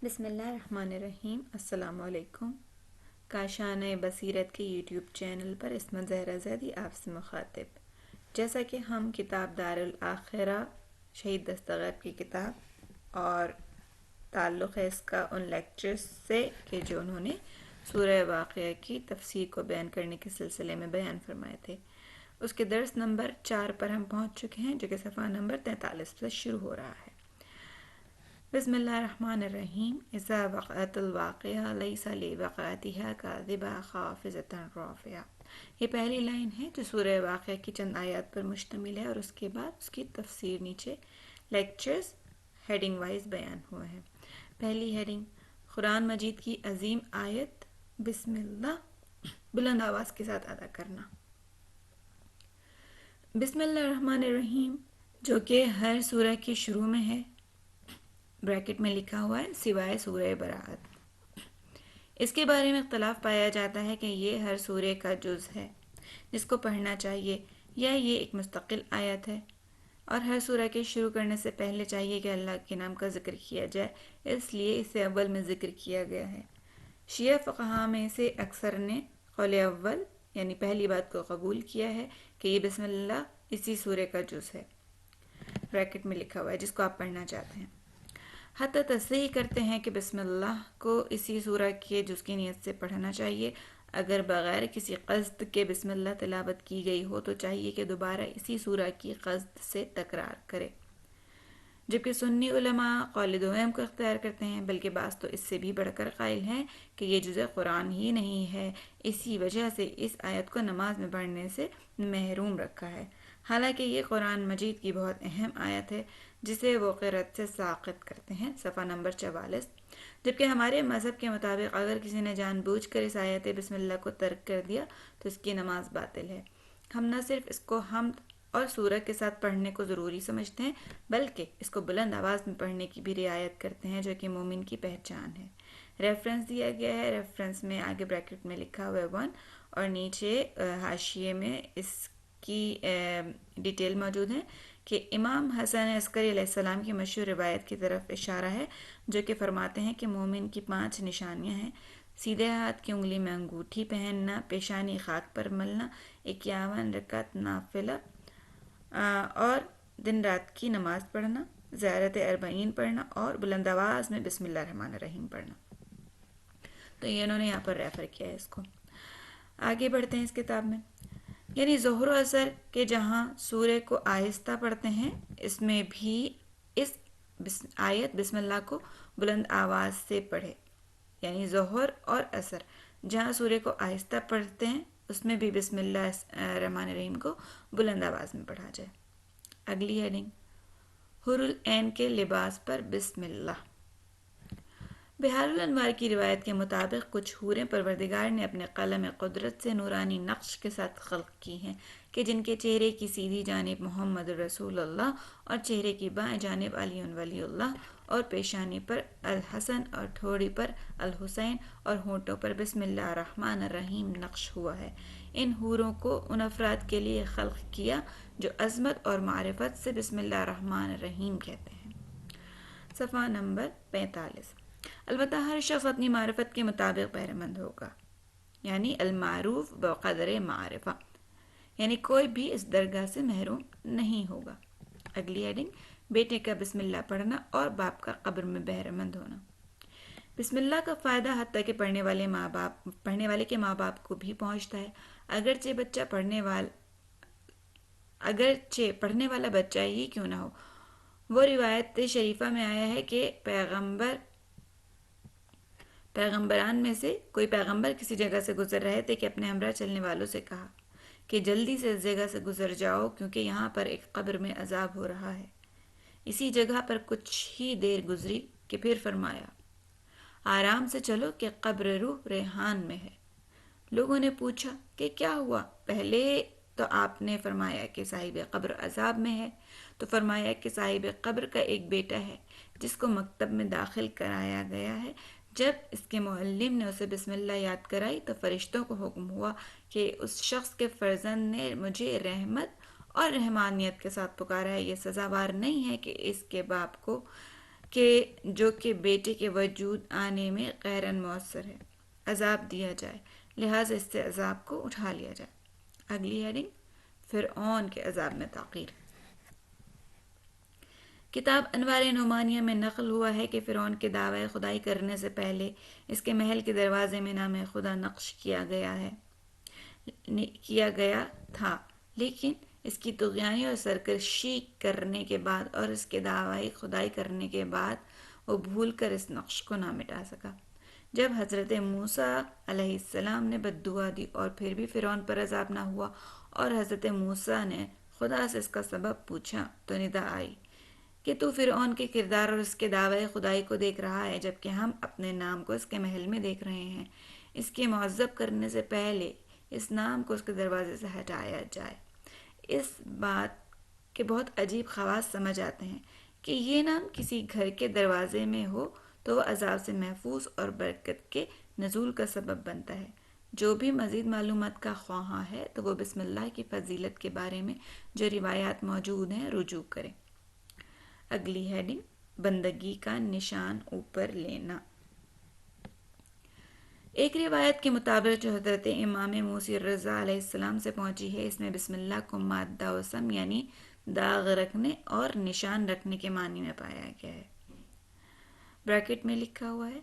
بسم اللہ الرحمن الرحیم۔ السلام علیکم۔ کاشان بصیرت کے یوٹیوب چینل پر عصمت زہرا زیدی آپ سے مخاطب۔ جیسا کہ ہم کتاب دار الاخرہ شہید دستغیر کی کتاب اور تعلق ہے اس کا ان لیکچرز سے کہ جو انہوں نے سورہ واقعہ کی تفسیر کو بیان کرنے کے سلسلے میں بیان فرمائے تھے، اس کے درس نمبر 4 پر ہم پہنچ چکے ہیں، جو کہ صفحہ نمبر 43 سے شروع ہو رہا ہے۔ بسم اللہ الرحمن الرحیم۔ اذا وقعت الواقعہ لیس لوقعتها کاذبہ خافضۃ رافعہ۔ یہ پہلی لائن ہے جو سورہ واقعہ کی چند آیات پر مشتمل ہے، اور اس کے بعد اس کی تفسیر نیچے لیکچرز ہیڈنگ وائز بیان ہوئے ہیں۔ پہلی ہیڈنگ، قرآن مجید کی عظیم آیت بسم اللہ بلند آواز کے ساتھ ادا کرنا۔ بسم اللہ الرحمن الرحیم، جو کہ ہر سورہ کے شروع میں ہے، بریکٹ میں لکھا ہوا ہے سوائے سورہ براءت۔ اس کے بارے میں اختلاف پایا جاتا ہے کہ یہ ہر سورہ کا جز ہے جس کو پڑھنا چاہیے، یا یہ ایک مستقل آیت ہے، اور ہر سورہ کے شروع کرنے سے پہلے چاہیے کہ اللہ کے نام کا ذکر کیا جائے، اس لیے اسے اول میں ذکر کیا گیا ہے۔ شیعہ فقہا میں سے اکثر نے قول اول یعنی پہلی بات کو قبول کیا ہے کہ یہ بسم اللہ اسی سورہ کا جز ہے، بریکٹ میں لکھا ہوا ہے، جس کو آپ پڑھنا چاہتے ہیں۔ حتی تصریح کرتے ہیں کہ بسم اللہ کو اسی سورہ کے جز کی نیت سے پڑھنا چاہیے۔ اگر بغیر کسی قصد کے بسم اللہ تلاوت کی گئی ہو تو چاہیے کہ دوبارہ اسی سورہ کی قصد سے تکرار کرے، جبکہ سنی علماء قول دوم کو اختیار کرتے ہیں، بلکہ بعض تو اس سے بھی بڑھ کر قائل ہیں کہ یہ جزء قرآن ہی نہیں ہے، اسی وجہ سے اس آیت کو نماز میں پڑھنے سے محروم رکھا ہے، حالانکہ یہ قرآن مجید کی بہت اہم آیت ہے جسے وہ قرأت سے ساقط کرتے ہیں، صفحہ نمبر 44۔ جبکہ ہمارے مذہب کے مطابق اگر کسی نے جان بوجھ کر اس آیت بسم اللہ کو ترک کر دیا تو اس کی نماز باطل ہے۔ ہم نہ صرف اس کو حمد اور سورت کے ساتھ پڑھنے کو ضروری سمجھتے ہیں، بلکہ اس کو بلند آواز میں پڑھنے کی بھی رعایت کرتے ہیں، جو کہ مومن کی پہچان ہے۔ ریفرنس دیا گیا ہے، ریفرنس میں آگے بریکٹ میں لکھا ہوا ہے 1، اور نیچے حاشیے میں اس کی ڈیٹیل موجود ہے کہ امام حسن عسکری علیہ السلام کی مشہور روایت کی طرف اشارہ ہے، جو کہ فرماتے ہیں کہ مومن کی 5 نشانیاں ہیں: سیدھے ہاتھ کی انگلی میں انگوٹھی پہننا، پیشانی خاک پر ملنا، 51 رکعت نافلہ اور دن رات کی نماز پڑھنا، زیارت اربعین پڑھنا، اور بلند آواز میں بسم اللہ الرحمن الرحیم پڑھنا۔ تو یہ انہوں نے یہاں پر ریفر کیا ہے اس کو۔ آگے بڑھتے ہیں اس کتاب میں، یعنی ظہر و عصر کے جہاں سورہ کو آہستہ پڑھتے ہیں، اس میں بھی اس آیت بسم اللہ کو بلند آواز سے پڑھے، یعنی ظہر اور عصر جہاں سورہ کو آہستہ پڑھتے ہیں اس میں بھی بسم اللہ الرحمن الرحیم کو بلند آواز میں پڑھا جائے۔ اگلی ہیڈنگ، حور العین کے لباس پر بسم اللہ۔ بحار الانوار کی روایت کے مطابق کچھ حوریں پروردگار نے اپنے قلم قدرت سے نورانی نقش کے ساتھ خلق کی ہیں کہ جن کے چہرے کی سیدھی جانب محمد رسول اللہ، اور چہرے کی بائیں جانب علی ولی اللہ، اور پیشانی پر الحسن، اور ٹھوڑی پر الحسین، اور ہونٹوں پر بسم اللہ الرحمن الرحیم نقش ہوا ہے۔ ان حوروں کو ان افراد کے لیے خلق کیا جو عظمت اور معرفت سے بسم اللہ الرحمن الرحیم کہتے ہیں، صفحہ نمبر 45۔ البتہ ہر شخص اپنی معرفت کے مطابق بہرہ مند ہوگا، یعنی المعروف بقدر معرفہ، یعنی کوئی بھی اس درگاہ سے محروم نہیں ہوگا۔ اگلی ہیڈنگ، بیٹے کا بسم اللہ پڑھنا اور باپ کا قبر میں بہرہ مند ہونا۔ بسم اللہ کا فائدہ حتیٰ کہ پڑھنے والے کے ماں باپ کو بھی پہنچتا ہے، اگرچہ پڑھنے والا بچہ ہی کیوں نہ ہو۔ وہ روایت شریفہ میں آیا ہے کہ پیغمبران میں سے کوئی پیغمبر کسی جگہ سے گزر رہے تھے کہ اپنے ہمراہ چلنے والوں سے کہا کہ جلدی سے اس جگہ سے گزر جاؤ، کیونکہ یہاں پر ایک قبر میں عذاب ہو رہا ہے۔ اسی جگہ پر کچھ ہی دیر گزری کہ پھر فرمایا، آرام سے چلو کہ قبر روح ریحان میں ہے۔ لوگوں نے پوچھا کہ کیا ہوا؟ پہلے تو آپ نے فرمایا کہ صاحب قبر عذاب میں ہے، تو فرمایا کہ صاحب قبر کا ایک بیٹا ہے جس کو مکتب میں داخل کرایا گیا ہے۔ جب اس کے معلم نے اسے بسم اللہ یاد کرائی تو فرشتوں کو حکم ہوا کہ اس شخص کے فرزند نے مجھے رحمت اور رحمانیت کے ساتھ پکارا ہے، یہ سزاوار نہیں ہے کہ اس کے باپ کو کہ جو کہ بیٹے کے وجود آنے میں غیراً مؤثر ہے، عذاب دیا جائے، لہٰذا اس سے عذاب کو اٹھا لیا جائے۔ اگلی ہیڈنگ، فرعون کے عذاب میں تاخیر۔ کتاب انوار نعمانیہ میں نقل ہوا ہے کہ فرعون کے دعوی خدائی کرنے سے پہلے اس کے محل کے دروازے میں نام خدا نقش کیا گیا تھا، لیکن اس کی طغیانی اور سرکشی کرنے کے بعد اور اس کے دعوی خدائی کرنے کے بعد وہ بھول کر اس نقش کو نہ مٹا سکا۔ جب حضرت موسیٰ علیہ السلام نے بد دعا دی اور پھر بھی فرعون پر عذاب نہ ہوا اور حضرت موسیٰ نے خدا سے اس کا سبب پوچھا تو ندا آئی کہ تو فرعون کے کردار اور اس کے دعوی خدائی کو دیکھ رہا ہے، جبکہ ہم اپنے نام کو اس کے محل میں دیکھ رہے ہیں۔ اس کے معذب کرنے سے پہلے اس نام کو اس کے دروازے سے ہٹایا جائے۔ اس بات کے بہت عجیب خواص سمجھ آتے ہیں کہ یہ نام کسی گھر کے دروازے میں ہو تو وہ عذاب سے محفوظ اور برکت کے نزول کا سبب بنتا ہے۔ جو بھی مزید معلومات کا خواہاں ہے تو وہ بسم اللہ کی فضیلت کے بارے میں جو روایات موجود ہیں رجوع کریں۔ اگلی ہیڈنگ، بندگی کا نشان اوپر لینا۔ ایک روایت کے مطابق جو حضرت امام موسی رضا علیہ السلام سے پہنچی ہے، اس میں بسم اللہ کو مادہ وسم یعنی داغ رکھنے اور نشان رکھنے کے معنی میں پایا گیا ہے۔ بریکٹ میں لکھا ہوا ہے،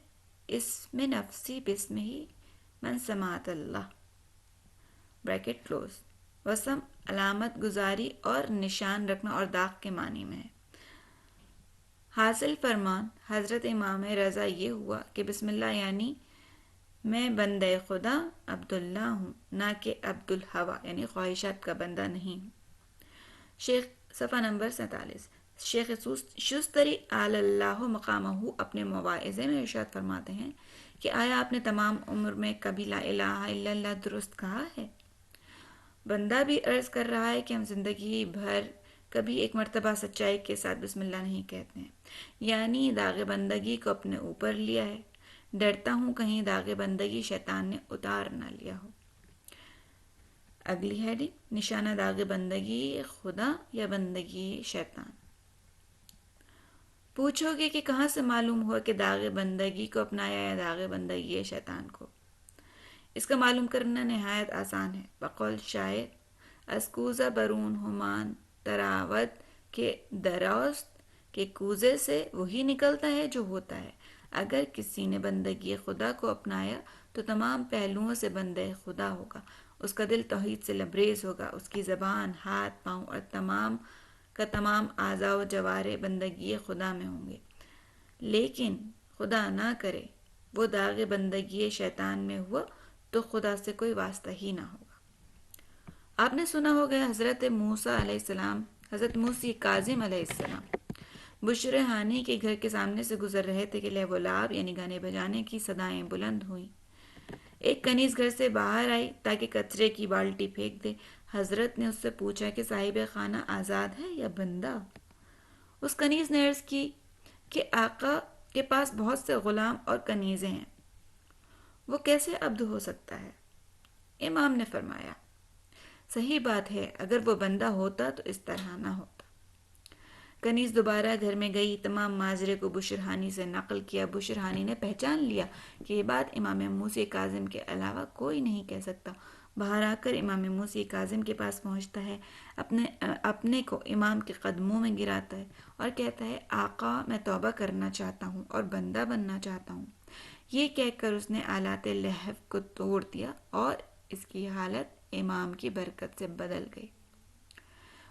اس میں نفسی بسم ہی من سماعت اللہ، بریکٹ کلوز۔ وسم علامت گزاری اور نشان رکھنا اور داغ کے معنی میں ہے۔ حاصل فرمان حضرت امام رضا یہ ہوا کہ بسم اللہ یعنی میں بندہ خدا عبداللہ ہوں، نہ کہ عبد الہوا یعنی خواہشات کا بندہ نہیں ہوں۔ شیخ صفحہ نمبر 47۔ شیخ شستری آل اللہ مقامہ اپنے مواعظے میں ارشاد فرماتے ہیں کہ آیا آپ نے تمام عمر میں کبھی لا الہ الا اللہ درست کہا ہے؟ بندہ بھی عرض کر رہا ہے کہ ہم زندگی بھر کبھی ایک مرتبہ سچائی کے ساتھ بسم اللہ نہیں کہتے ہیں، یعنی داغ بندگی کو اپنے اوپر لیا ہے۔ ڈرتا ہوں کہیں داغ بندگی شیطان نے اتار نہ لیا ہو۔ اگلی ہیڈنگ، نشانہ داغ بندگی خدا یا بندگی شیطان۔ پوچھو گے کہ کہاں سے معلوم ہوا کہ داغ بندگی کو اپنایا یا داغ بندگی شیطان کو؟ اس کا معلوم کرنا نہایت آسان ہے۔ بقول شاعر، اسکوزہ برون ہمان تراوت کے درست کے کوزے سے وہی نکلتا ہے جو ہوتا ہے۔ اگر کسی نے بندگی خدا کو اپنایا تو تمام پہلوؤں سے بندہ خدا ہوگا، اس کا دل توحید سے لبریز ہوگا، اس کی زبان، ہاتھ، پاؤں اور تمام اعضاء و جوارح بندگی خدا میں ہوں گے۔ لیکن خدا نہ کرے وہ داغ بندگی شیطان میں ہوا تو خدا سے کوئی واسطہ ہی نہ ہوگا۔ آپ نے سنا ہوگا حضرت موسیٰ علیہ السلام، حضرت موسی کاظم علیہ السلام بشر ہانی کے گھر کے سامنے سے گزر رہے تھے کہ لہو و لعب یعنی گانے بجانے کی صدائیں بلند ہوئیں۔ ایک کنیز گھر سے باہر آئی تاکہ کچرے کی بالٹی پھینک دے۔ حضرت نے اس سے پوچھا کہ صاحب خانہ آزاد ہے یا بندہ؟ اس کنیز نے عرض کی کہ آقا کے پاس بہت سے غلام اور کنیزیں ہیں، وہ کیسے عبد ہو سکتا ہے؟ امام نے فرمایا، صحیح بات ہے، اگر وہ بندہ ہوتا تو اس طرح نہ ہوتا۔ کنیز دوبارہ گھر میں گئی، تمام ماجرے کو بشرحانی سے نقل کیا۔ بشرحانی نے پہچان لیا کہ یہ بات امام موسی کاظم کے علاوہ کوئی نہیں کہہ سکتا۔ باہر آ کر امام موسی کاظم کے پاس پہنچتا ہے، اپنے کو امام کے قدموں میں گراتا ہے اور کہتا ہے، آقا میں توبہ کرنا چاہتا ہوں اور بندہ بننا چاہتا ہوں۔ یہ کہہ کر اس نے آلات لہو کو توڑ دیا اور اس کی حالت امام کی برکت سے بدل گئی۔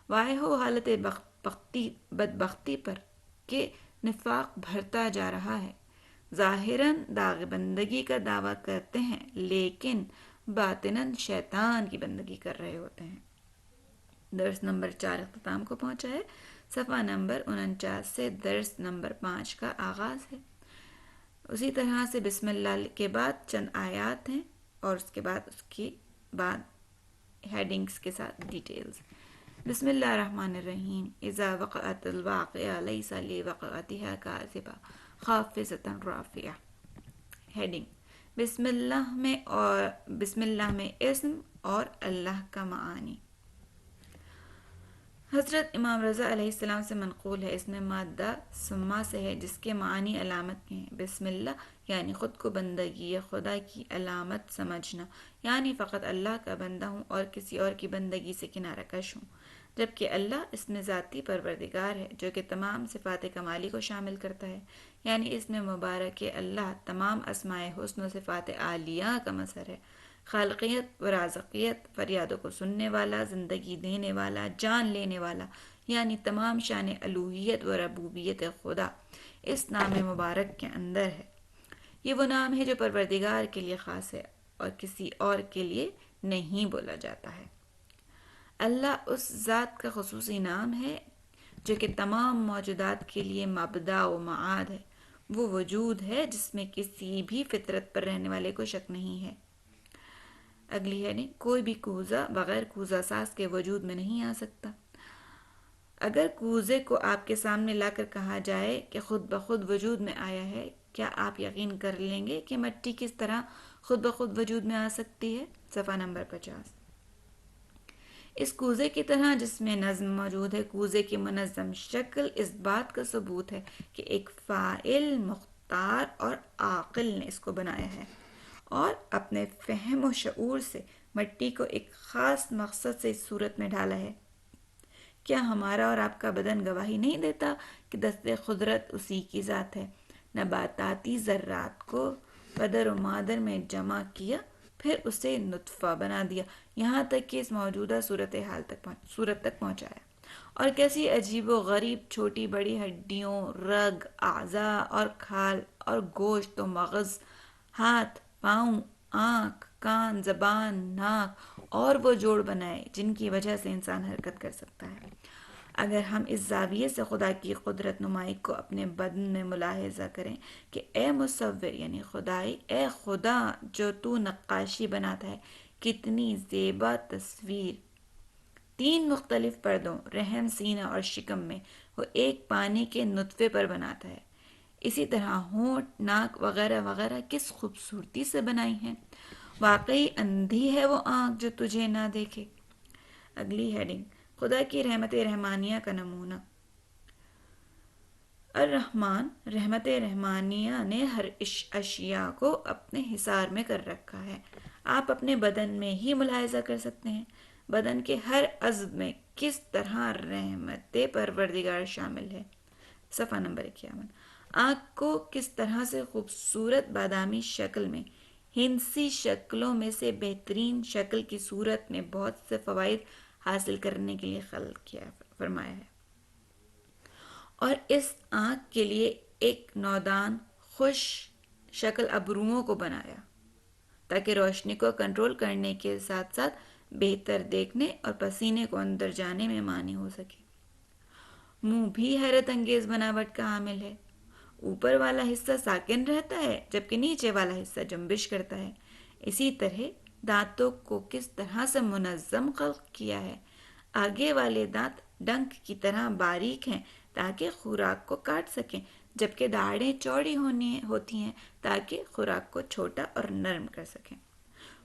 واہ ہو حالت بدبختی پر کہ نفاق بڑھتا جا رہا ہے۔ ظاہراً داغ بندگی کا دعویٰ کرتے ہیں لیکن باطناً شیطان کی بندگی کر رہے ہوتے ہیں۔ درس نمبر 4 اختتام کو پہنچا ہے۔ صفحہ نمبر 49 سے درس نمبر 5 کا آغاز ہے۔ اسی طرح سے بسم اللہ کے بعد چند آیات ہیں اور اس کے بعد ہیڈنگز کے ساتھ ڈیٹیلز۔ بسم اللہ الرحمن الرحیم، اذا وقعت الواقعہ لیس لوقعتها کاذبہ خافضۃ رافعہ۔ ہیڈنگ، بسم اللہ میں اسم اور اللہ کا معانی۔ حضرت امام رضا علیہ السلام سے منقول ہے، اس میں مادہ سما سے ہے جس کے معنی علامت کے ہیں۔ بسم اللہ یعنی خود کو بندگی یا خدا کی علامت سمجھنا، یعنی فقط اللہ کا بندہ ہوں اور کسی اور کی بندگی سے کنارہ کش ہوں، جبکہ اللہ اس میں ذاتی پروردگار ہے جو کہ تمام صفات کمالی کو شامل کرتا ہے، یعنی اس میں مبارک اللہ تمام اسماء حسن و صفات عالیہ کا مظہر ہے، خالقیت و رازقیت، فریادوں کو سننے والا، زندگی دینے والا، جان لینے والا، یعنی تمام شان الوہیت و ربوبیت خدا اس نام مبارک کے اندر ہے۔ یہ وہ نام ہے جو پروردگار کے لیے خاص ہے اور کسی اور کے لیے نہیں بولا جاتا ہے۔ اللہ اس ذات کا خصوصی نام ہے جو کہ تمام موجودات کے لیے مبدا و معاد ہے، وہ وجود ہے جس میں کسی بھی فطرت پر رہنے والے کو شک نہیں ہے۔ اگلی ہے کوئی بھی کوزہ بغیر کوزہ ساز کے وجود میں نہیں آ سکتا۔ اگر کوزے کو آپ کے سامنے لا کر کہا جائے کہ خود بخود وجود میں آیا ہے، کیا آپ یقین کر لیں گے کہ مٹی کس طرح خود بخود وجود میں آ سکتی ہے؟ صفحہ نمبر 50۔ اس کوزے کی طرح جس میں نظم موجود ہے، کوزے کی منظم شکل اس بات کا ثبوت ہے کہ ایک فاعل، مختار اور عاقل نے اس کو بنایا ہے اور اپنے فہم و شعور سے مٹی کو ایک خاص مقصد سے اس صورت میں ڈالا ہے۔ کیا ہمارا اور آپ کا بدن گواہی نہیں دیتا کہ دست قدرت اسی کی ذات ہے؟ نباتاتی ذرات کو پدر و مادر میں جمع کیا، پھر اسے نطفہ بنا دیا، یہاں تک کہ اس موجودہ صورت تک پہنچایا، اور کیسی عجیب و غریب چھوٹی بڑی ہڈیوں، رگ، اعضاء اور کھال اور گوشت و مغز، ہاتھ، پاؤں، آنکھ، کان، زبان، ناک اور وہ جوڑ بنائے جن کی وجہ سے انسان حرکت کر سکتا ہے۔ اگر ہم اس زاویے سے خدا کی قدرت نمائی کو اپنے بدن میں ملاحظہ کریں کہ اے مصور یعنی خدائی، اے خدا جو تو نقاشی بناتا ہے، کتنی زیبا تصویر! 3 مختلف پردوں، رحم، سینہ اور شکم میں وہ ایک پانی کے نطفے پر بناتا ہے۔ اسی طرح ہونٹ، ناک وغیرہ وغیرہ کس خوبصورتی سے بنائی ہیں۔ واقعی اندھی ہے وہ آنکھ جو تجھے نہ دیکھے۔ اگلی ہیڈنگ، خدا کی رحمت رحمانیہ کا نمونہ۔ الرحمن رحمت رحمانیہ نے ہر اشیاء کو اپنے حصار میں کر رکھا ہے۔ آپ اپنے بدن میں ہی ملاحظہ کر سکتے ہیں، بدن کے ہر عضو میں کس طرح رحمت پروردگار شامل ہے۔ صفحہ نمبر 51۔ آنکھ کو کس طرح سے خوبصورت بادامی شکل میں، ہندسی شکلوں میں سے بہترین شکل کی صورت میں بہت سے فوائد حاصل کرنے کے لیے خلق کیا فرمایا ہے، اور اس آنکھ کے لیے ایک نودان خوش شکل ابروؤں کو بنایا تاکہ روشنی کو کنٹرول کرنے کے ساتھ ساتھ بہتر دیکھنے اور پسینے کو اندر جانے میں مانی ہو سکے۔ منہ بھی حیرت انگیز بناوٹ کا حامل ہے، اوپر والا حصہ ساکن رہتا ہے جبکہ نیچے والا حصہ جنبش کرتا ہے۔ اسی طرح دانتوں کو کس طرح سے منظم خلق کیا ہے، آگے والے دانت ڈنک کی طرح باریک ہیں تاکہ خوراک کو کاٹ سکیں، جبکہ داڑھیں چوڑی ہوتی ہیں تاکہ خوراک کو چھوٹا اور نرم کر سکیں۔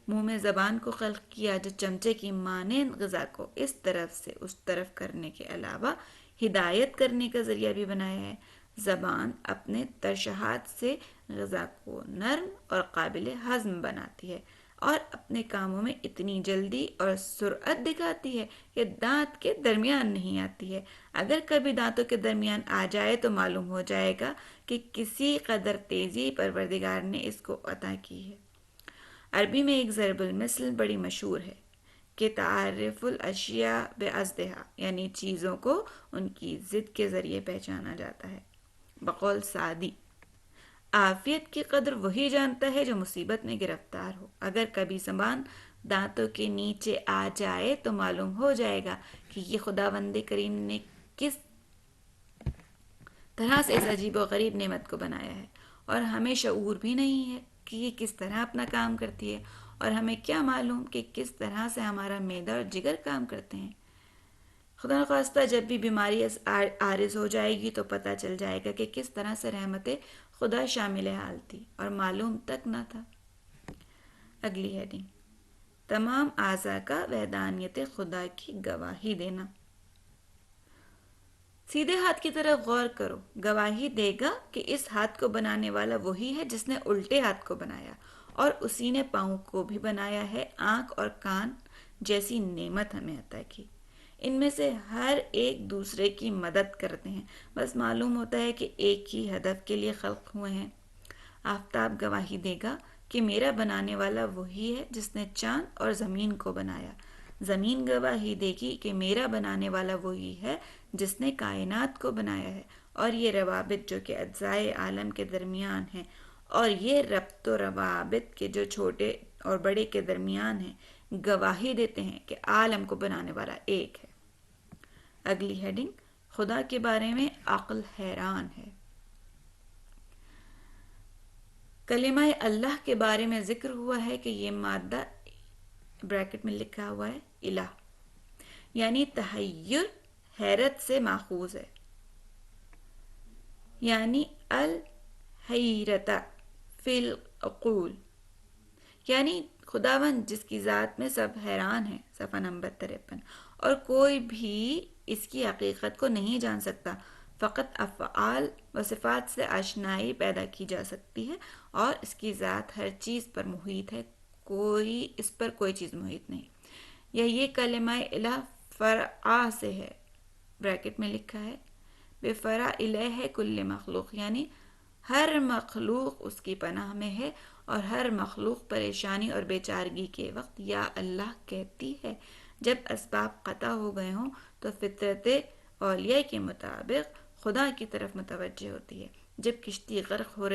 منہ میں زبان کو خلق کیا جو چمچے کی مانند غذا کو اس طرف سے اس طرف کرنے کے علاوہ ہدایت کرنے کا ذریعہ بھی بنایا ہے۔ زبان اپنے ترشحات سے غذا کو نرم اور قابل ہضم بناتی ہے اور اپنے کاموں میں اتنی جلدی اور سرعت دکھاتی ہے کہ دانت کے درمیان نہیں آتی ہے۔ اگر کبھی دانتوں کے درمیان آ جائے تو معلوم ہو جائے گا کہ کسی قدر تیزی پروردگار نے اس کو عطا کی ہے۔ عربی میں ایک ضرب المثل بڑی مشہور ہے کہ تعارف الاشیاء بعضدہا، یعنی چیزوں کو ان کی ضد کے ذریعے پہچانا جاتا ہے۔ بقول سعدی، عافیت کی قدر وہی جانتا ہے جو مصیبت میں گرفتار ہو۔ اگر کبھی زبان دانتوں کے نیچے آ جائے تو معلوم ہو جائے گا کہ یہ خداوند کریم نے کس طرح سے اس عجیب و غریب نعمت کو بنایا ہے، اور ہمیں شعور بھی نہیں ہے کہ یہ کس طرح اپنا کام کرتی ہے، اور ہمیں کیا معلوم کہ کس طرح سے ہمارا معدہ اور جگر کام کرتے ہیں۔ خدا نخواستہ جب بھی بیماری عارض ہو جائے گی تو پتہ چل جائے گا کہ کس طرح سے رحمت خدا شامل حال تھی اور معلوم تک نہ تھا۔ اگلی ہیڈنگ، تمام اعضاء کا وحدانیت خدا کی گواہی دینا۔ سیدھے ہاتھ کی طرف غور کرو، گواہی دے گا کہ اس ہاتھ کو بنانے والا وہی ہے جس نے الٹے ہاتھ کو بنایا، اور اسی نے پاؤں کو بھی بنایا ہے، آنکھ اور کان جیسی نعمت ہمیں عطا کی۔ ان میں سے ہر ایک دوسرے کی مدد کرتے ہیں، بس معلوم ہوتا ہے کہ ایک ہی ہدف کے لیے خلق ہوئے ہیں۔ آفتاب گواہی دے گا کہ میرا بنانے والا وہی ہے جس نے چاند اور زمین کو بنایا۔ زمین گواہی دے گی کہ میرا بنانے والا وہی ہے جس نے کائنات کو بنایا ہے، اور یہ روابط جو کہ اجزائے عالم کے درمیان ہیں، اور یہ ربط و روابط کے جو چھوٹے اور بڑے کے درمیان ہیں، گواہی دیتے ہیں کہ عالم کو بنانے والا ایک ہے۔ اگلی ہیڈنگ، خدا کے بارے میں عقل حیران ہے۔ کلمہ اللہ کے بارے میں ذکر ہوا ہے کہ یہ مادہ بریکٹ میں لکھا ہوا ہے الہ، یعنی تحیر، حیرت سے ماخوذ ہے، یعنی الحیرت فی العقول، یعنی خداوند جس کی ذات میں سب حیران ہیں، صفحہ نمبر 53، اور کوئی بھی اس کی حقیقت کو نہیں جان سکتا، فقط افعال و صفات سے آشنائی پیدا کی جا سکتی ہے، اور اس کی ذات ہر چیز پر محیط ہے، اس پر کوئی چیز محیط نہیں۔ یہ کلمہ الہ فرع سے ہے، بریکٹ میں لکھا ہے بے فرع الہ کل مخلوق، یعنی ہر مخلوق اس کی پناہ میں ہے، اور ہر مخلوق پریشانی اور بیچارگی کے وقت یا اللہ کہتی ہے۔ جب اسباب قطع ہو گئے ہوں تو فطرت اولیاء کے مطابق خدا کی طرف متوجہ ہوتی ہے۔ جب کشتی غرق ہو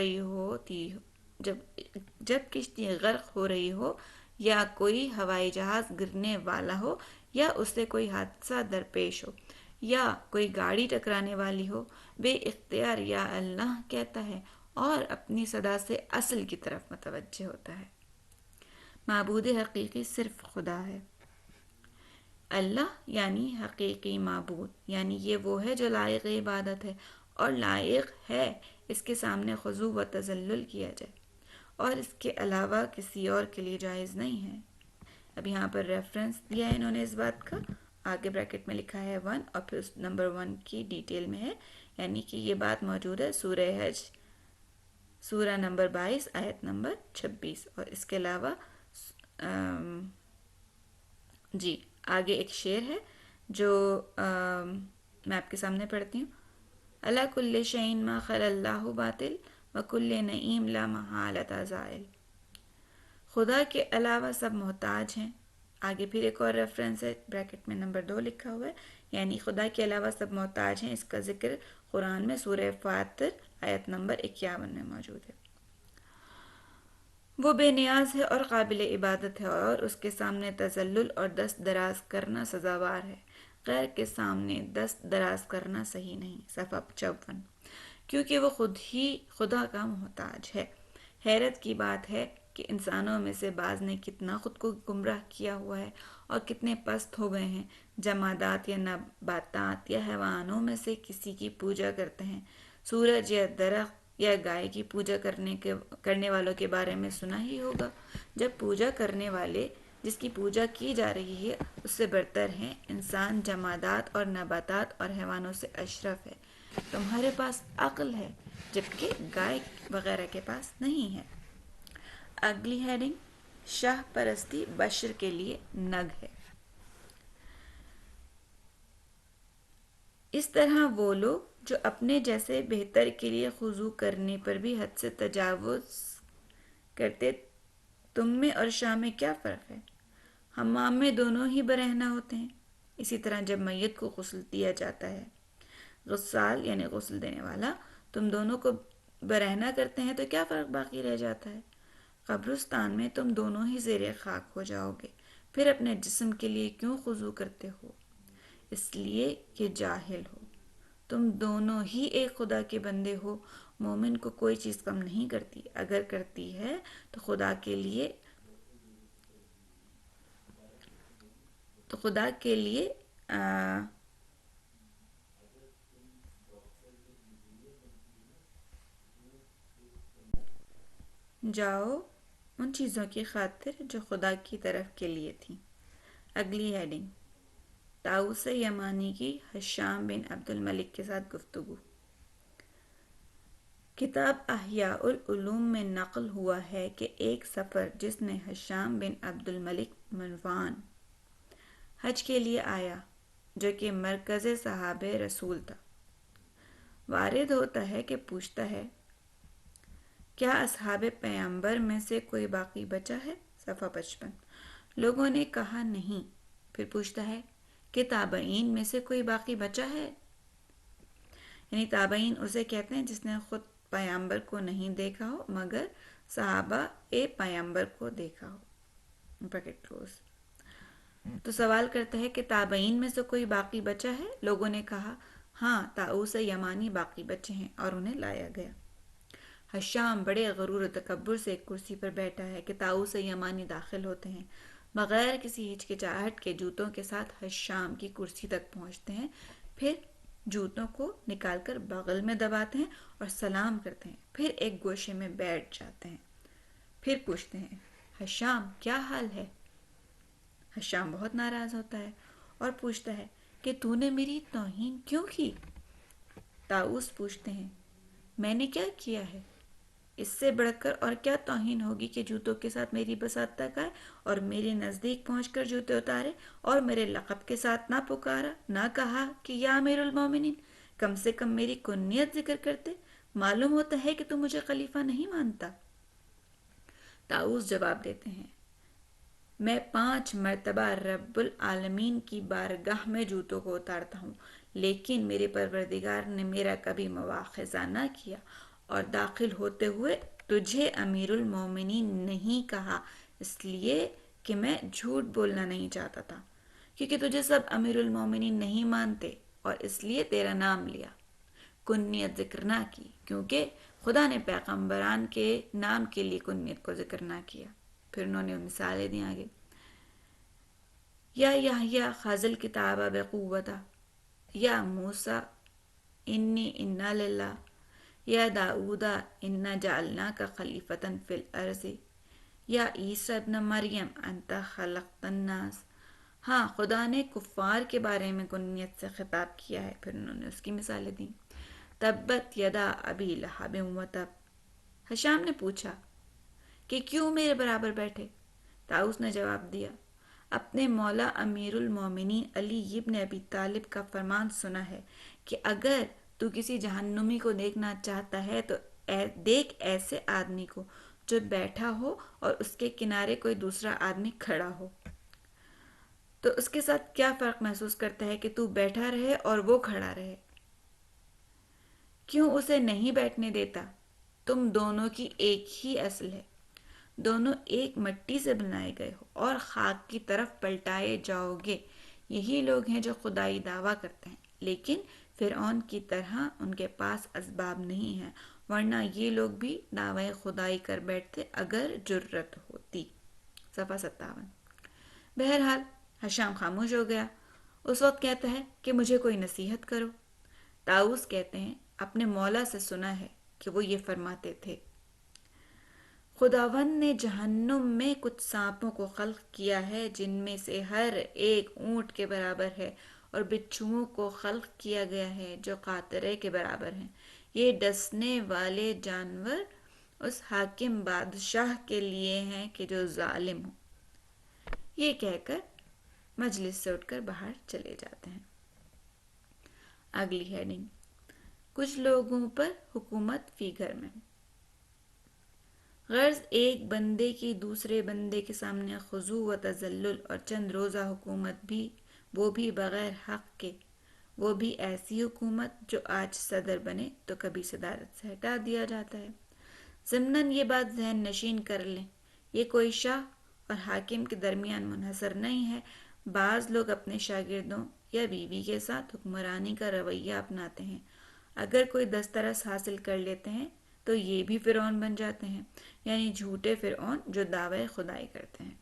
رہی ہو یا کوئی ہوائی جہاز گرنے والا ہو یا اس سے کوئی حادثہ درپیش ہو یا کوئی گاڑی ٹکرانے والی ہو، بے اختیار یا اللہ کہتا ہے اور اپنی صدا سے اصل کی طرف متوجہ ہوتا ہے۔ معبود حقیقی صرف خدا ہے۔ اللہ یعنی حقیقی معبود، یعنی یہ وہ ہے جو لائق عبادت ہے اور لائق ہے اس کے سامنے خضوع و تذلل کیا جائے، اور اس کے علاوہ کسی اور کے لیے جائز نہیں ہے۔ اب یہاں پر ریفرنس دیا ہے انہوں نے اس بات کا، آگے بریکٹ میں لکھا ہے 1 اور پھر نمبر 1 کی ڈیٹیل میں ہے، یعنی کہ یہ بات موجود ہے سورہ حج سورہ نمبر 22 آیت نمبر 26، اور اس کے علاوہ جی آگے ایک شعر ہے جو میں آپ کے سامنے پڑھتی ہوں۔ اللہ کل شعین ما خل اللہ باطل وکل نعیم لا محالۃ زائل۔ خدا کے علاوہ سب محتاج ہیں، آگے پھر ایک اور ریفرنس ہے، بریکٹ میں نمبر 2 لکھا ہوا ہے، یعنی خدا کے علاوہ سب محتاج ہیں، اس کا ذکر قرآن میں سورہ فاطر آیت نمبر 51 میں موجود ہے۔ وہ بے نیاز ہے اور قابل عبادت ہے، اور اس کے سامنے تذلل اور دست دراز کرنا سزاوار ہے۔ غیر کے سامنے دست دراز کرنا صحیح نہیں، صفحہ 54، کیونکہ وہ خود ہی خدا کا محتاج ہے۔ حیرت کی بات ہے کہ انسانوں میں سے بعض نے کتنا خود کو گمراہ کیا ہوا ہے اور کتنے پست ہو گئے ہیں۔ جمادات یا نباتات یا حیوانوں میں سے کسی کی پوجا کرتے ہیں۔ سورج یا درخت یا گائے کی پوجا کرنے والوں کے بارے میں سنا ہی ہوگا۔ جب پوجا کرنے والے جس کی پوجا کی جا رہی ہے اس سے برتر ہیں، انسان جمادات اور نباتات اور حیوانوں سے اشرف ہے۔ تمہارے پاس عقل ہے جبکہ گائے وغیرہ کے پاس نہیں ہے۔ اگلی ہیڈنگ، شاہ پرستی بشر کے لیے نگ ہے۔ اس طرح وہ لوگ جو اپنے جیسے بہتر کے لیے خضوع کرنے پر بھی حد سے تجاوز کرتے، تم میں اور شاہ میں کیا فرق ہے؟ حمام میں دونوں ہی برہنہ ہوتے ہیں۔ اسی طرح جب میت کو غسل دیا جاتا ہے، غسال یعنی غسل دینے والا تم دونوں کو برہنہ کرتے ہیں تو کیا فرق باقی رہ جاتا ہے؟ قبرستان میں تم دونوں ہی زیر خاک ہو جاؤ گے، پھر اپنے جسم کے لیے کیوں خضوع کرتے ہو؟ اس لیے کہ جاہل ہو۔ تم دونوں ہی ایک خدا کے بندے ہو۔ مومن کو کوئی چیز کم نہیں کرتی، اگر کرتی ہے تو خدا کے لیے جاؤ ان چیزوں کی خاطر جو خدا کی طرف کے لیے تھی۔ اگلی ہیڈنگ، طاؤوس یمانی کی حشام بن عبد الملک کے ساتھ گفتگو۔ کتاب احیاء العلوم میں نقل ہوا ہے کہ ایک سفر جس میں حشام بن عبد الملک مروان حج کے لیے آیا، جو کہ مرکز صحابہ رسول تھا، وارد ہوتا ہے کہ پوچھتا ہے کیا اصحاب پیغمبر میں سے کوئی باقی بچا ہے؟ صفحہ 55۔ لوگوں نے کہا نہیں۔ پھر پوچھتا ہے کہ تابعین میں سے کوئی باقی بچا ہے؟ یعنی تابعین اسے کہتے ہیں جس نے خود پیغمبر کو نہیں دیکھا ہو مگر صحابہ پیغمبر کو دیکھا ہو، بریکٹ کلوز۔ تو سوال کرتا ہے کہ تابعین میں سے کوئی باقی بچا ہے؟ لوگوں نے کہا ہاں، طاؤوس یمانی باقی بچے ہیں، اور انہیں لایا گیا۔ حشام بڑے غرور و تکبر سے ایک کرسی پر بیٹھا ہے کہ طاؤوس یمانی داخل ہوتے ہیں، بغیر کسی ہچکچاہٹ کے جوتوں کے ساتھ حشام کی کرسی تک پہنچتے ہیں، پھر جوتوں کو نکال کر بغل میں دباتے ہیں اور سلام کرتے ہیں، پھر ایک گوشے میں بیٹھ جاتے ہیں۔ پھر پوچھتے ہیں حشام کیا حال ہے؟ حشام بہت ناراض ہوتا ہے اور پوچھتا ہے کہ تو نے میری توہین کیوں کی؟ طاؤوس پوچھتے ہیں میں نے کیا کیا ہے؟ اس سے بڑھ کر اور کیا توہین ہوگی کہ جوتوں کے ساتھ میری بساط تک آئے اور میرے نزدیک پہنچ کر جوتے اتارے اور میرے لقب کے ساتھ نہ پکارا، نہ کہا کہ یا امیر المومنین، کم سے کم میری کنیت ذکر کرتے؟ معلوم ہوتا ہے کہ تو مجھے خلیفہ نہیں مانتا۔ طاؤوس جواب دیتے ہیں میں 5 مرتبہ رب العالمین کی بارگاہ میں جوتوں کو اتارتا ہوں، لیکن میرے پروردگار نے میرا کبھی مواخذہ نہ کیا اور داخل ہوتے ہوئے تجھے امیر المومنین نہیں کہا، اس لیے کہ میں جھوٹ بولنا نہیں چاہتا تھا، کیونکہ تجھے سب امیر المومنین نہیں مانتے، اور اس لیے تیرا نام لیا، کنیت ذکر نہ کی، کیونکہ خدا نے پیغمبران کے نام کے لیے کنیت کو ذکر نہ کیا۔ پھر انہوں نے مثالیں دی آگے، یا یحییٰ خذ الکتاب بقوۃ، یا موسیٰ انی انا للہ، یا داؤد انا جعلناک خلیفۃ فی الارض، یا عیسیٰ ابن مریم انت خلقت الناس۔ ہاں، خدا نے کفار کے بارے میں کنیت سے خطاب کیا ہے، پھر انہوں نے اس کی مثالیں دیں، تبت یدا ابی لہب وتب۔ حشام نے پوچھا کہ کیوں میرے برابر بیٹھے؟ طاؤوس نے جواب دیا اپنے مولا امیر المومنین علی ابن ابی طالب کا فرمان سنا ہے کہ اگر تو کسی جہنمی کو دیکھنا چاہتا ہے تو دیکھ ایسے آدمی کو جو بیٹھا ہو اور اس کے کنارے کوئی دوسرا آدمی کھڑا ہو، تو اس کے ساتھ کیا فرق محسوس کرتا ہے کہ تو بیٹھا رہے اور وہ کھڑا رہے؟ کیوں اسے نہیں بیٹھنے دیتا؟ تم دونوں کی ایک ہی اصل ہے، دونوں ایک مٹی سے بنائے گئے ہو اور خاک کی طرف پلٹائے جاؤ گے۔ یہی لوگ ہیں جو خدائی دعویٰ کرتے ہیں، لیکن فرعون کی طرح ان کے پاس اسباب نہیں ہیں، ورنہ یہ لوگ بھی دعوی خدائی کر بیٹھتے اگر جرت ہوتی۔ صفحہ 57۔ بہرحال حشام خاموش ہو گیا۔ اس وقت کہتا ہے کہ مجھے کوئی نصیحت کرو۔ طاؤوس کہتے ہیں اپنے مولا سے سنا ہے کہ وہ یہ فرماتے تھے خداوند نے جہنم میں کچھ سانپوں کو خلق کیا ہے جن میں سے ہر ایک اونٹ کے برابر ہے، اور بچھوؤں کو خلق کیا گیا ہے جو قاطرے کے برابر ہیں۔ یہ ڈسنے والے جانور اس حاکم بادشاہ کے لیے ہیں کہ جو ظالم ہو۔ یہ کہہ کر مجلس سے اٹھ کر باہر چلے جاتے ہیں۔ اگلی ہیڈنگ، کچھ لوگوں پر حکومت فی گھر میں۔ غرض ایک بندے کی دوسرے بندے کے سامنے خضوع و تذلل اور چند روزہ حکومت بھی، وہ بھی بغیر حق کے، وہ بھی ایسی حکومت جو آج صدر بنے تو کبھی صدارت سے ہٹا دیا جاتا ہے۔ ضمناً یہ بات ذہن نشین کر لیں، یہ کوئی شاہ اور حاکم کے درمیان منحصر نہیں ہے۔ بعض لوگ اپنے شاگردوں یا بیوی کے ساتھ حکمرانی کا رویہ اپناتے ہیں، اگر کوئی دسترس حاصل کر لیتے ہیں تو یہ بھی فرعون بن جاتے ہیں، یعنی جھوٹے فرعون جو دعوی خدائی کرتے ہیں۔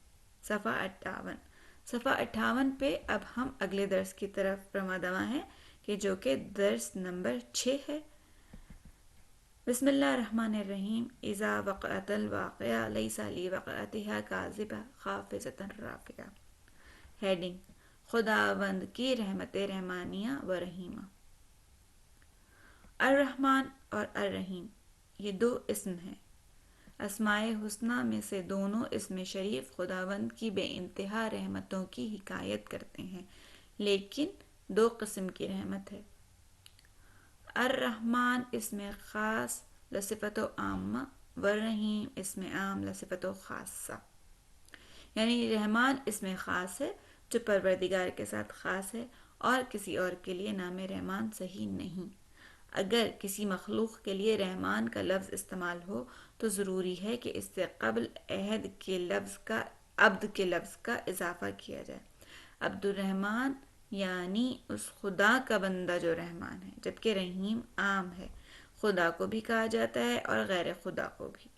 صفحہ 58۔ صفحہ 58 پہ اب ہم اگلے درس کی طرف رواں ہیں کہ جو کہ درس نمبر 6 ہے۔ بسم اللہ الرحمن الرحیم۔ اذا وقعت الواقعہ لیس لوقعتها کاذبہ خافضۃ رافعہ۔ ہیڈنگ، خداوند کی رحمت رحمانیہ و رحیمہ۔ الرحمن اور الرحیم یہ دو اسم ہیں۔ اسماء حسنہ میں سے دونوں اسم شریف خداوند کی بے انتہا رحمتوں کی حکایت کرتے ہیں، لیکن دو قسم کی رحمت ہے۔ الرحمن اسم خاص لصفت و عامہ والرحیم اسم عام لصفت و خاصہ، یعنی رحمان اسم خاص ہے جو پروردگار کے ساتھ خاص ہے اور کسی اور کے لیے نام رحمان صحیح نہیں۔ اگر کسی مخلوق کے لیے رحمان کا لفظ استعمال ہو تو ضروری ہے کہ اس سے قبل عبد کے لفظ کا اضافہ کیا جائے۔ عبد الرحمن یعنی اس خدا کا بندہ جو رحمان ہے، جبکہ رحیم عام ہے، خدا کو بھی کہا جاتا ہے اور غیر خدا کو بھی۔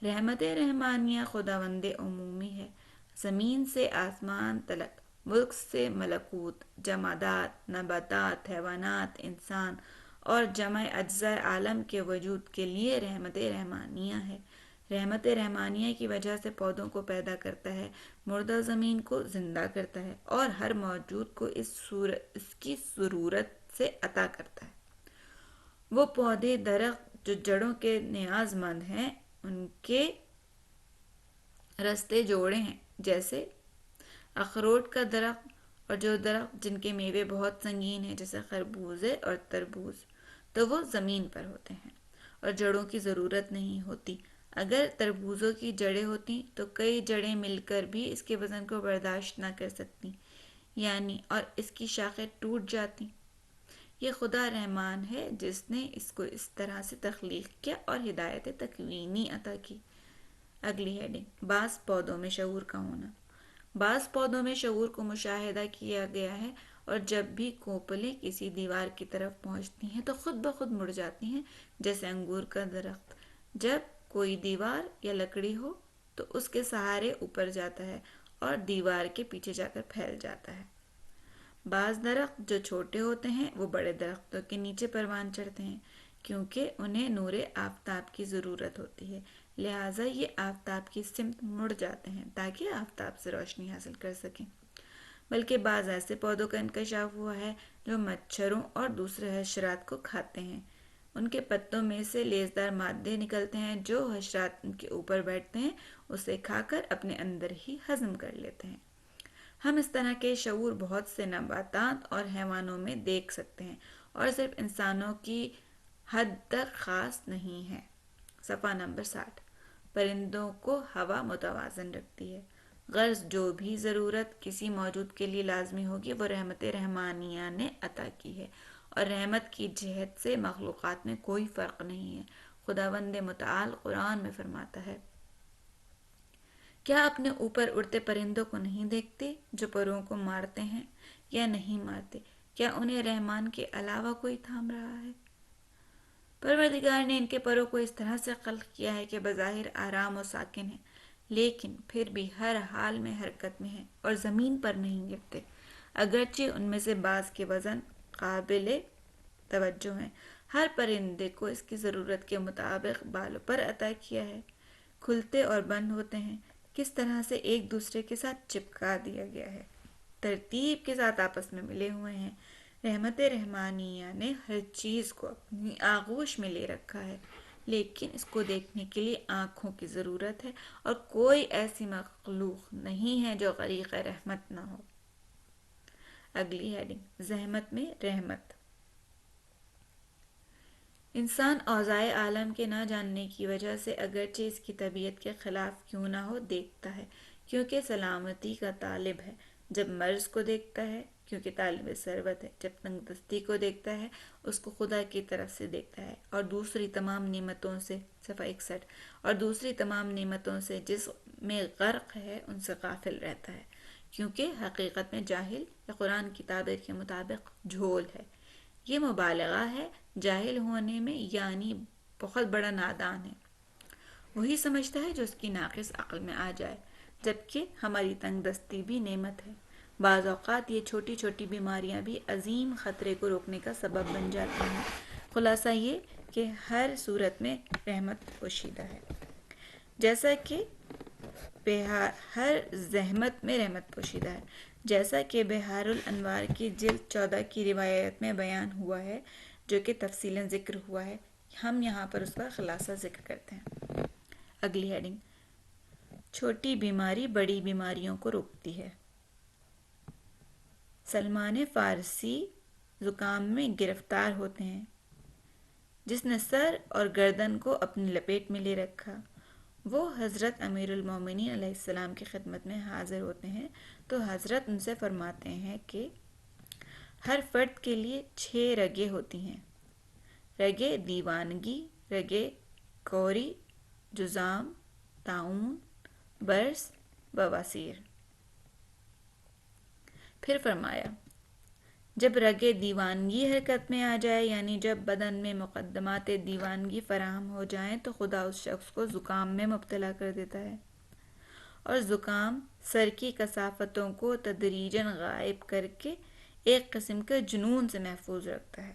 رحمت رحمانیہ خداوند عمومی ہے، زمین سے آسمان تلک، ملک سے ملکوت، جمادات، نباتات، حیوانات، انسان اور جمع اجزاء عالم کے وجود کے لیے رحمت رحمانیہ ہے۔ رحمت رحمانیہ کی وجہ سے پودوں کو پیدا کرتا ہے، مردہ زمین کو زندہ کرتا ہے اور ہر موجود کو اس کی ضرورت سے عطا کرتا ہے۔ وہ پودے درخت جو جڑوں کے نیاز مند ہیں ان کے رستے جوڑے ہیں، جیسے اخروٹ کا درخت، اور جو درخت جن کے میوے بہت سنگین ہیں جیسے خربوزے اور تربوز، تو وہ زمین پر ہوتے ہیں اور جڑوں کی ضرورت نہیں ہوتی۔ اگر تربوزوں کی جڑیں ہوتی تو کئی جڑیں مل کر بھی اس کے وزن کو برداشت نہ کر سکتی، اور اس کی شاخیں ٹوٹ جاتی۔ یہ خدا رحمان ہے جس نے اس کو اس طرح سے تخلیق کیا اور ہدایت تکوینی عطا کی۔ اگلی ہیڈنگ، بعض پودوں میں شعور کا ہونا۔ بعض پودوں میں شعور کو مشاہدہ کیا گیا ہے، اور جب بھی کونپلیں کسی دیوار کی طرف پہنچتی ہیں تو خود بخود مڑ جاتی ہیں، جیسے انگور کا درخت جب کوئی دیوار یا لکڑی ہو تو اس کے سہارے اوپر جاتا ہے اور دیوار کے پیچھے جا کر پھیل جاتا ہے۔ بعض درخت جو چھوٹے ہوتے ہیں وہ بڑے درختوں کے نیچے پروان چڑھتے ہیں، کیونکہ انہیں نور آفتاب کی ضرورت ہوتی ہے، لہٰذا یہ آفتاب کی سمت مڑ جاتے ہیں تاکہ آفتاب سے روشنی حاصل کر سکیں۔ بلکہ بعض ایسے پودوں کا انکشاف ہوا ہے جو مچھروں اور دوسرے حشرات کو کھاتے ہیں۔ ان کے پتوں میں سے لیسدار مادے نکلتے ہیں، جو حشرات ان کے اوپر بیٹھتے ہیں اسے کھا کر اپنے اندر ہی ہضم کر لیتے ہیں۔ ہم اس طرح کے شعور بہت سے نباتات اور حیوانوں میں دیکھ سکتے ہیں، اور صرف انسانوں کی حد تک خاص نہیں ہے۔ صفحہ نمبر 60۔ پرندوں کو ہوا متوازن رکھتی ہے۔ غرض جو بھی ضرورت کسی موجود کے لیے لازمی ہوگی وہ رحمت رحمانیہ نے عطا کی ہے، اور رحمت کی جہت سے مخلوقات میں کوئی فرق نہیں ہے۔ خداوند متعال قرآن میں فرماتا ہے، کیا اپنے اوپر اڑتے پرندوں کو نہیں دیکھتے جو پروں کو مارتے ہیں یا نہیں مارتے؟ کیا انہیں رحمان کے علاوہ کوئی تھام رہا ہے؟ پروردگار نے ان کے پروں کو اس طرح سے خلق کیا ہے کہ بظاہر آرام و ساکن ہیں، لیکن پھر بھی ہر حال میں حرکت میں ہیں اور زمین پر نہیں گرتے، اگرچہ ان میں سے بعض کے وزن قابل توجہ ہیں۔ ہر پرندے کو اس کی ضرورت کے مطابق بالوں پر عطا کیا ہے، کھلتے اور بند ہوتے ہیں، کس طرح سے ایک دوسرے کے ساتھ چپکا دیا گیا ہے، ترتیب کے ساتھ آپس میں ملے ہوئے ہیں۔ رحمت رحمانیہ نے ہر چیز کو اپنی آغوش میں لے رکھا ہے، لیکن اس کو دیکھنے کے لیے آنکھوں کی ضرورت ہے، اور کوئی ایسی مخلوق نہیں ہے جو غریق رحمت نہ ہو۔ اگلی ہیڈنگ، زحمت میں رحمت۔ انسان اوضاع عالم کے نہ جاننے کی وجہ سے اگرچہ اس کی طبیعت کے خلاف کیوں نہ ہو دیکھتا ہے، کیونکہ سلامتی کا طالب ہے۔ جب مرض کو دیکھتا ہے کیونکہ طالب ثروت ہے، جب تنگ دستی کو دیکھتا ہے اس کو خدا کی طرف سے دیکھتا ہے، اور دوسری تمام نعمتوں سے صفحہ 61 اور دوسری تمام نعمتوں سے جس میں غرق ہے ان سے غافل رہتا ہے، کیونکہ حقیقت میں جاہل یا قرآن کی تعبیر کے مطابق جھول ہے۔ یہ مبالغہ ہے جاہل ہونے میں، یعنی بہت بڑا نادان ہے۔ وہی سمجھتا ہے جو اس کی ناقص عقل میں آ جائے، جبکہ ہماری تنگ دستی بھی نعمت ہے۔ بعض اوقات یہ چھوٹی چھوٹی بیماریاں بھی عظیم خطرے کو روکنے کا سبب بن جاتی ہیں۔ خلاصہ یہ کہ ہر صورت میں رحمت پوشیدہ ہے، جیسا کہ ہر زحمت میں رحمت پوشیدہ ہے، جیسا کہ بحار الانوار کی جلد 14 کی روایت میں بیان ہوا ہے، جو کہ تفصیلاً ذکر ہوا ہے، ہم یہاں پر اس کا خلاصہ ذکر کرتے ہیں۔ اگلی ہیڈنگ، چھوٹی بیماری بڑی بیماریوں کو روکتی ہے۔ سلمان فارسی زکام میں گرفتار ہوتے ہیں، جس نے سر اور گردن کو اپنی لپیٹ میں لے رکھا۔ وہ حضرت امیر المومنین علیہ السلام کی خدمت میں حاضر ہوتے ہیں تو حضرت ان سے فرماتے ہیں کہ ہر فرد کے لیے 6 رگیں ہوتی ہیں: رگے دیوانگی، رگے کوری، جذام، طاعون، برص، بواسیر۔ پھر فرمایا، جب رگ دیوانگی حرکت میں آ جائے، یعنی جب بدن میں مقدمات دیوانگی فراہم ہو جائیں، تو خدا اس شخص کو زکام میں مبتلا کر دیتا ہے، اور زکام سر کی کثافتوں کو تدریجاً غائب کر کے ایک قسم کے جنون سے محفوظ رکھتا ہے۔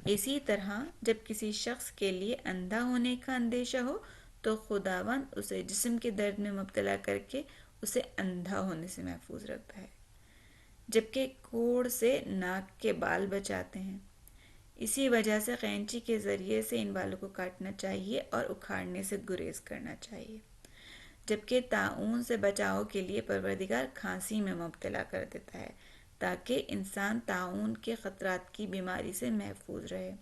اسی طرح جب کسی شخص کے لیے اندھا ہونے کا اندیشہ ہو تو خداوند اسے جسم کے درد میں مبتلا کر کے اسے اندھا ہونے سے محفوظ رکھتا ہے، جبکہ کوڑ سے ناک کے بال بچاتے ہیں۔ اسی وجہ سے قینچی کے ذریعے سے ان بالوں کو کاٹنا چاہیے اور اکھاڑنے سے گریز کرنا چاہیے، جبکہ طاعون سے بچاؤ کے لیے پروردگار کھانسی میں مبتلا کر دیتا ہے تاکہ انسان طاعون کے خطرات کی بیماری سے محفوظ رہے۔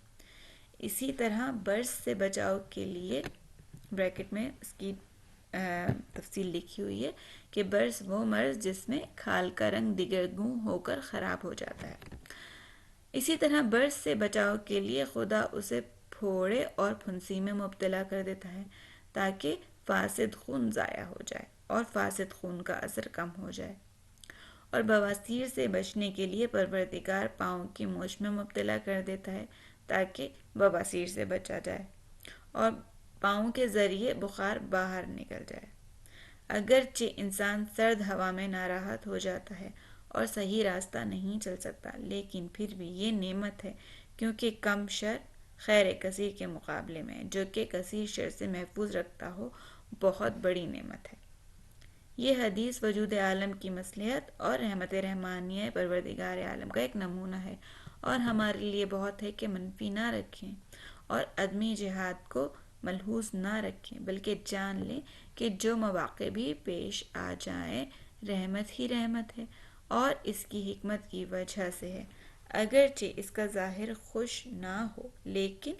اسی طرح برص سے بچاؤ کے لیے بریکٹ میں اس کی تفصیل لکھی ہوئی ہے کہ برص وہ مرض جس میں کھال کا رنگ دگرگوں ہو کر خراب ہو جاتا ہے۔ اسی طرح برص سے بچاؤ کے لیے خدا اسے پھوڑے اور پھنسی میں مبتلا کر دیتا ہے تاکہ فاسد خون ضائع ہو جائے اور فاسد خون کا اثر کم ہو جائے، اور بواسیر سے بچنے کے لیے پروردگار پاؤں کی موچ میں مبتلا کر دیتا ہے تاکہ بواسیر سے بچا جائے اور پاؤں کے ذریعے بخار باہر نکل جائے۔ اگرچہ انسان سرد ہوا میں ناراحت ہو جاتا ہے اور صحیح راستہ نہیں چل سکتا، لیکن پھر بھی یہ نعمت ہے، کیونکہ کم شر خیر کثیر کے مقابلے میں، جو کہ کثیر شر سے محفوظ رکھتا ہو، بہت بڑی نعمت ہے۔ یہ حدیث وجود عالم کی مصلحت اور رحمت رحمانیہ پروردگار عالم کا ایک نمونہ ہے، اور ہمارے لیے بہت ہے کہ منفی نہ رکھیں اور عدمی جہاد کو ملحوظ نہ رکھیں، بلکہ جان لیں کہ جو مواقع بھی پیش آ جائیں رحمت ہی رحمت ہے، اور اس کی حکمت کی وجہ سے ہے۔ اگرچہ اس کا ظاہر خوش نہ ہو، لیکن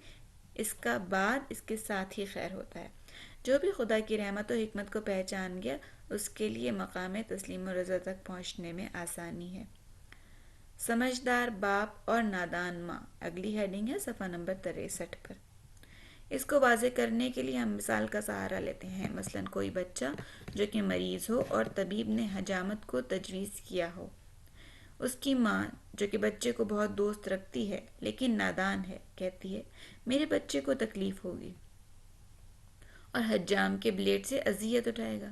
اس کا بعد اس کے ساتھ ہی خیر ہوتا ہے۔ جو بھی خدا کی رحمت و حکمت کو پہچان گیا، اس کے لیے مقام تسلیم و رضا تک پہنچنے میں آسانی ہے۔ سمجھدار باپ اور نادان ماں، اگلی ہیڈنگ ہے صفحہ نمبر 63 پر۔ اس کو واضح کرنے کے لیے ہم مثال کا سہارا لیتے ہیں، مثلاً کوئی بچہ جو کہ مریض ہو اور طبیب نے حجامت کو تجویز کیا ہو۔ اس کی ماں جو کہ بچے کو بہت دوست رکھتی ہے لیکن نادان ہے، کہتی ہے میرے بچے کو تکلیف ہوگی اور حجام کے بلیڈ سے اذیت اٹھائے گا،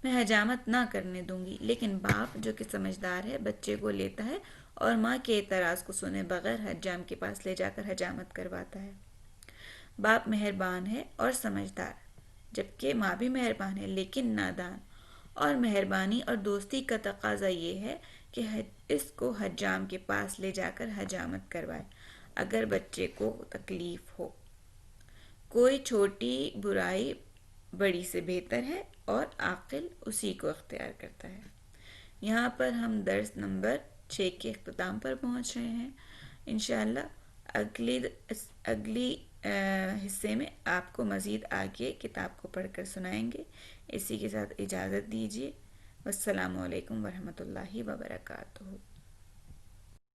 میں حجامت نہ کرنے دوں گی۔ لیکن باپ جو کہ سمجھدار ہے بچے کو لیتا ہے اور ماں کے اعتراض کو سنے بغیر حجام کے پاس لے جا کر حجامت کرواتا ہے۔ باپ مہربان ہے اور سمجھدار، جبکہ ماں بھی مہربان ہے لیکن نادان، اور مہربانی اور دوستی کا تقاضا یہ ہے کہ اس کو حجام کے پاس لے جا کر حجامت کروائے اگر بچے کو تکلیف ہو۔ کوئی چھوٹی برائی بڑی سے بہتر ہے اور عاقل اسی کو اختیار کرتا ہے۔ یہاں پر ہم درس نمبر 6 کے اختتام پر پہنچ رہے ہیں۔ انشاءاللہ اگلی حصے میں آپ کو مزید آگے کتاب کو پڑھ کر سنائیں گے۔ اسی کے ساتھ اجازت دیجیے۔ والسلام علیکم ورحمۃ اللہ وبرکاتہ۔